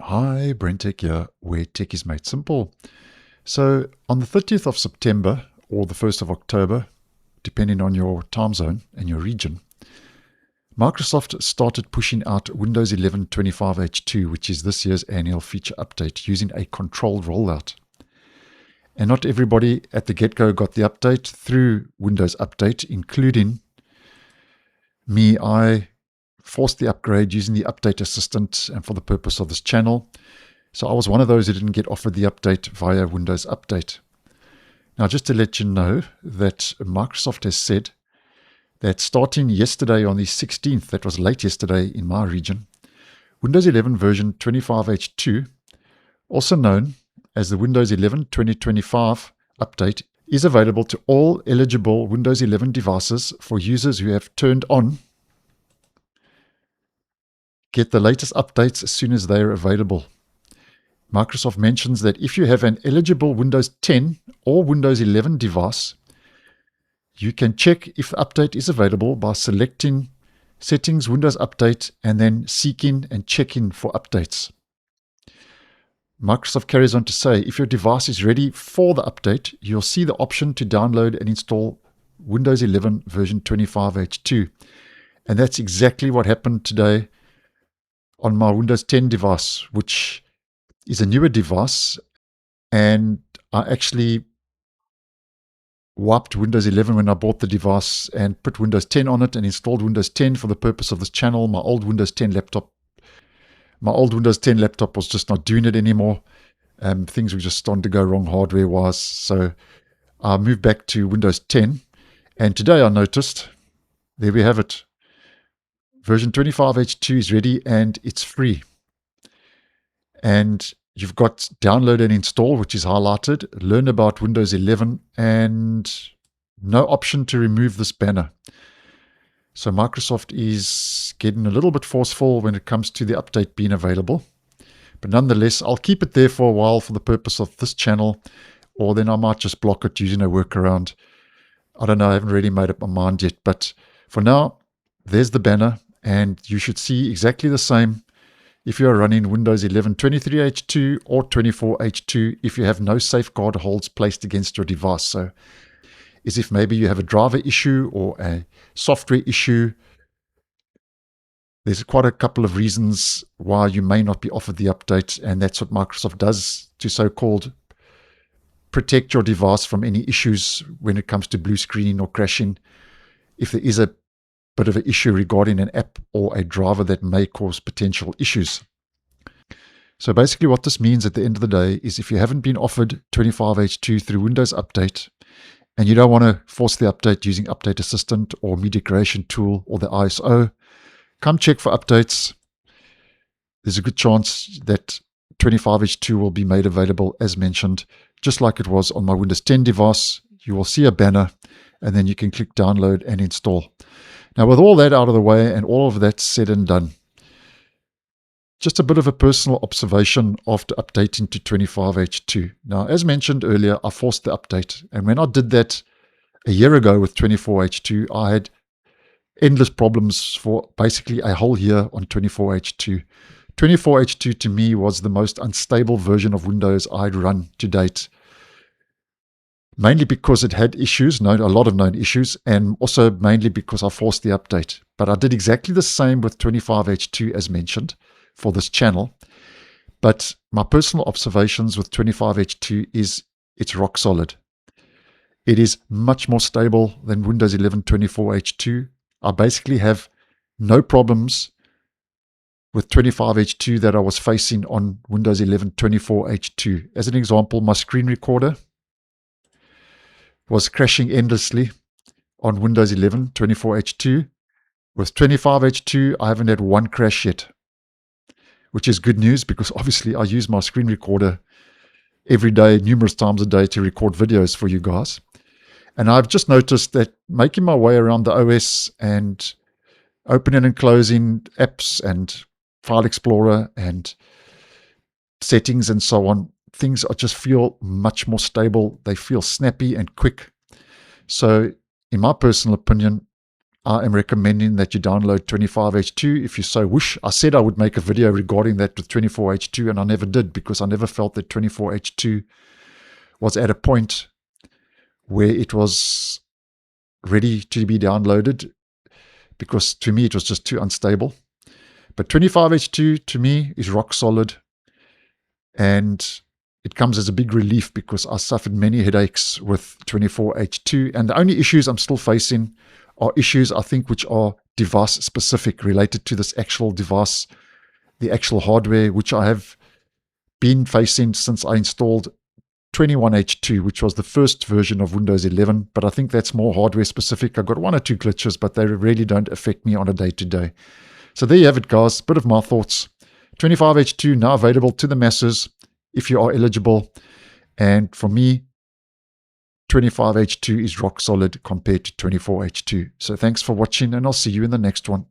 Hi, BrenTech here, where tech is made simple. So, on the 30th of September or the 1st of October, depending on your time zone and your region, Microsoft started pushing out Windows 11 25H2, which is this year's annual feature update, using a controlled rollout. And not everybody at the get-go got the update through Windows Update, including me. I forced the upgrade using the Update Assistant and for the purpose of this channel. So I was one of those who didn't get offered the update via Windows Update. Now, just to let you know that Microsoft has said that starting yesterday on the 16th, that was late yesterday in my region, Windows 11 version 25H2, also known as the Windows 11 2025 update, is available to all eligible Windows 11 devices for users who have turned on get the latest updates as soon as they are available. Microsoft mentions that if you have an eligible Windows 10 or Windows 11 device, you can check if the update is available by selecting Settings, Windows Update, and then seeking and checking for updates. Microsoft carries on to say, if your device is ready for the update, you'll see the option to download and install Windows 11 version 25H2. And that's exactly what happened today on my Windows 10 device, which is a newer device, and I actually wiped Windows 11 when I bought the device and put Windows 10 on it and installed Windows 10 for the purpose of this channel. My old Windows 10 laptop was just not doing it anymore. Things were just starting to go wrong hardware-wise, so I moved back to Windows 10, and today I noticed, there we have it, version 25H2 is ready and it's free. And you've got download and install, which is highlighted, learn about Windows 11, and no option to remove this banner. So Microsoft is getting a little bit forceful when it comes to the update being available. But nonetheless, I'll keep it there for a while for the purpose of this channel, or then I might just block it using a workaround. I don't know, I haven't really made up my mind yet. But for now, there's the banner, and you should see exactly the same if you are running Windows 11 23H2 or 24H2 if you have no safeguard holds placed against your device. So as if maybe you have a driver issue or a software issue. There's quite a couple of reasons why you may not be offered the update, and that's what Microsoft does to so-called protect your device from any issues when it comes to blue screen or crashing. If there is a bit of an issue regarding an app or a driver that may cause potential issues. So basically what this means at the end of the day is if you haven't been offered 25H2 through Windows Update and you don't want to force the update using Update Assistant or Media Creation Tool or the ISO, come check for updates. There's a good chance that 25H2 will be made available as mentioned, just like it was on my Windows 10 device. You will see a banner and then you can click download and install. Now, with all that out of the way and all of that said and done, just a bit of a personal observation after updating to 25H2. Now, as mentioned earlier, I forced the update. And when I did that a year ago with 24H2, I had endless problems for basically a whole year on 24H2. 24H2 to me was the most unstable version of Windows I'd run to date. Mainly because it had issues, a lot of known issues, and also mainly because I forced the update. But I did exactly the same with 25H2 as mentioned for this channel. But my personal observations with 25H2 is it's rock solid. It is much more stable than Windows 11 24H2. I basically have no problems with 25H2 that I was facing on Windows 11 24H2. As an example, my screen recorder was crashing endlessly on Windows 11 24H2. With 25H2, I haven't had one crash yet, which is good news because obviously I use my screen recorder every day, numerous times a day to record videos for you guys. And I've just noticed that making my way around the OS and opening and closing apps and File Explorer and settings and so on, things just feel much more stable. They feel snappy and quick. So in my personal opinion, I am recommending that you download 25H2 if you so wish. I said I would make a video regarding that with 24H2, and I never did because I never felt that 24H2 was at a point where it was ready to be downloaded, because to me it was just too unstable. But 25H2 to me is rock solid, and it comes as a big relief because I suffered many headaches with 24H2, and the only issues I'm still facing are issues, I think, which are device specific, related to this actual device, the actual hardware, which I have been facing since I installed 21H2, which was the first version of Windows 11. But I think that's more hardware specific. I've got one or two glitches, but they really don't affect me on a day-to-day. So there you have it, guys. Bit of my thoughts. 25H2 now available to the masses if you are eligible. And for me, 25H2 is rock solid compared to 24H2. So thanks for watching, and I'll see you in the next one.